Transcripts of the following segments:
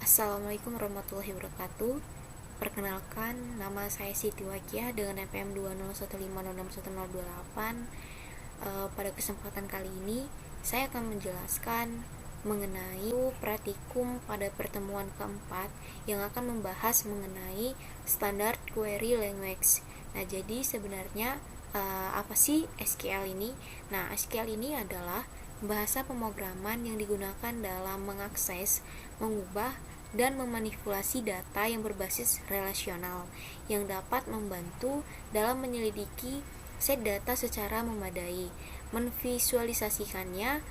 Assalamualaikum warahmatullahi wabarakatuh. Perkenalkan, nama saya Siti Wakiah dengan NPM 201506128. Pada kesempatan kali ini, saya akan menjelaskan mengenai praktikum pada pertemuan keempat yang akan membahas mengenai standar query language. Nah, jadi sebenarnya apa sih SQL ini? Nah, SQL ini adalah bahasa pemrograman yang digunakan dalam mengakses, mengubah, dan memanipulasi data yang berbasis relasional yang dapat membantu dalam menyelidiki set data secara memadai, menvisualisasikannya,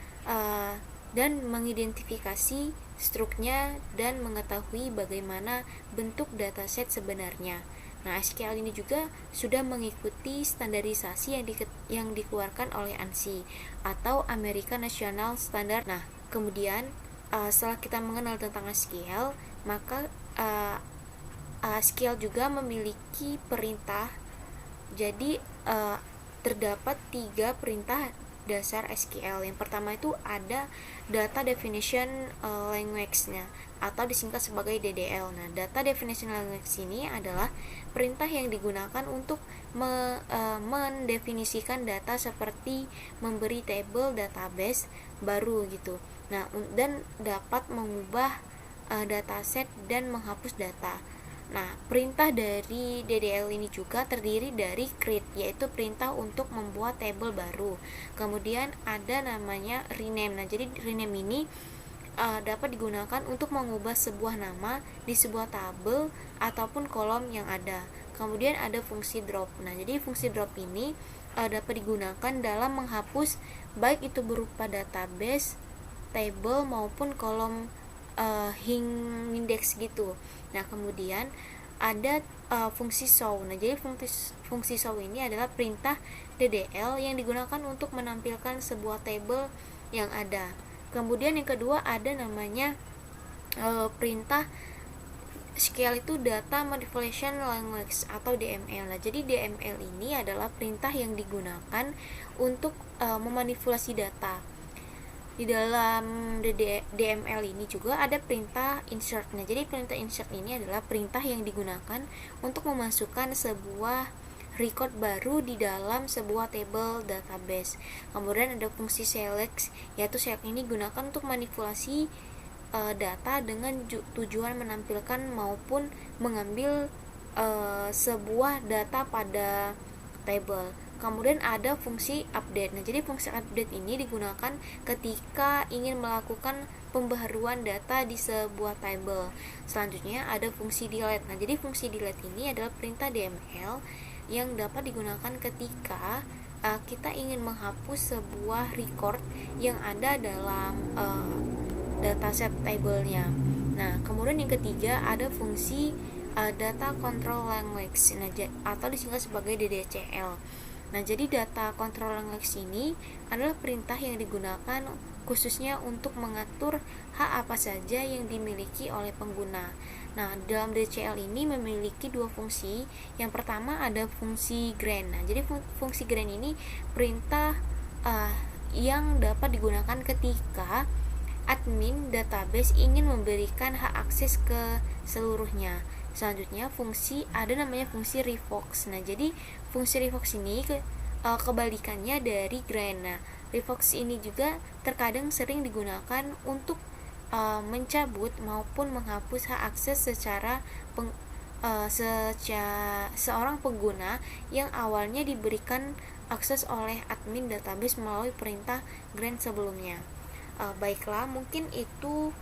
dan mengidentifikasi struknya dan mengetahui bagaimana bentuk dataset sebenarnya. Nah, SQL ini juga sudah mengikuti standarisasi yang dikeluarkan oleh ANSI atau American National Standard. Nah, kemudian setelah kita mengenal tentang SQL, maka SQL juga memiliki perintah. Jadi terdapat 3 perintah dasar SQL. Yang pertama itu ada data definition language-nya atau disingkat sebagai DDL. Nah, data definition language ini adalah perintah yang digunakan untuk mendefinisikan data seperti memberi table database baru gitu. Nah, dan dapat mengubah dataset dan menghapus data. Nah, perintah dari DDL ini juga terdiri dari create, yaitu perintah untuk membuat table baru. Kemudian ada namanya rename. Nah, jadi rename ini dapat digunakan untuk mengubah sebuah nama di sebuah tabel ataupun kolom yang ada. Kemudian ada fungsi drop. Nah, jadi fungsi drop ini dapat digunakan dalam menghapus baik itu berupa database, table maupun kolom index gitu. Nah, kemudian ada fungsi show. Nah, jadi fungsi show ini adalah perintah DDL yang digunakan untuk menampilkan sebuah table yang ada. Kemudian yang kedua ada namanya perintah SQL itu data manipulation language atau DML. Nah, jadi DML ini adalah perintah yang digunakan untuk memanipulasi data. Di dalam DML ini juga ada perintah insert. Nah, jadi perintah insert ini adalah perintah yang digunakan untuk memasukkan sebuah record baru di dalam sebuah table database. Kemudian ada fungsi select, yaitu select ini digunakan untuk manipulasi data dengan tujuan menampilkan maupun mengambil sebuah data pada table. Kemudian ada fungsi update. Nah, jadi fungsi update ini digunakan ketika ingin melakukan pembaharuan data di sebuah table. Selanjutnya ada fungsi delete. Nah, jadi fungsi delete ini adalah perintah DML yang dapat digunakan ketika kita ingin menghapus sebuah record yang ada dalam dataset table-nya. Nah, kemudian yang ketiga ada fungsi data control language, atau disingkat sebagai DDCL. Nah, jadi data control language ini adalah perintah yang digunakan khususnya untuk mengatur hak apa saja yang dimiliki oleh pengguna. Nah, dalam DCL ini memiliki 2 fungsi. Yang pertama ada fungsi grant. Nah, jadi fungsi grant ini perintah yang dapat digunakan ketika admin database ingin memberikan hak akses ke seluruhnya. Selanjutnya ada namanya fungsi revoke. Nah, jadi fungsi revoke ini kebalikannya dari grant. Nah, revoke ini juga terkadang sering digunakan untuk mencabut maupun menghapus hak akses secara seorang pengguna yang awalnya diberikan akses oleh admin database melalui perintah grant sebelumnya. Baiklah, mungkin itu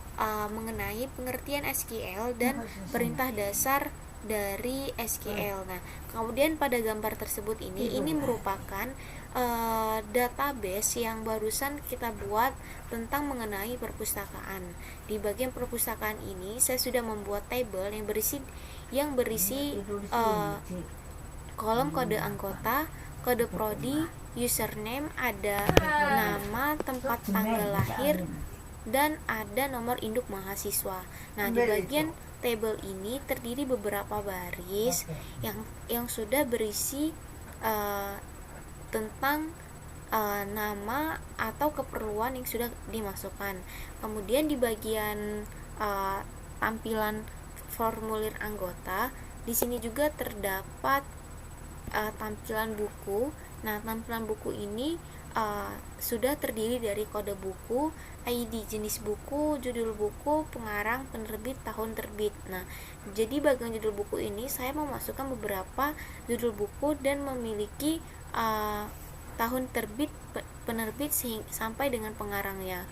mengenai pengertian SQL dan perintah dasar dari SQL. Nah, kemudian pada gambar tersebut ini merupakan database yang barusan kita buat tentang mengenai perpustakaan. Di bagian perpustakaan ini saya sudah membuat table yang berisi kolom kode anggota, kode prodi, username, ada nama, tempat tanggal lahir, dan ada nomor induk mahasiswa. Nah, di bagian table ini terdiri beberapa baris yang sudah berisi tentang nama atau keperluan yang sudah dimasukkan. Kemudian di bagian tampilan formulir anggota. Di sini juga terdapat tampilan buku. Nah, tampilan buku ini sudah terdiri dari kode buku, ID jenis buku, judul buku, pengarang, penerbit, tahun terbit. Nah, jadi bagian judul buku ini saya memasukkan beberapa judul buku dan memiliki tahun terbit, penerbit sampai dengan pengarangnya.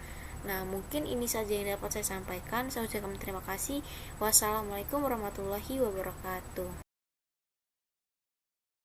Nah, mungkin ini saja yang dapat saya sampaikan. Saya ucapkan terima kasih. Wassalamualaikum warahmatullahi wabarakatuh.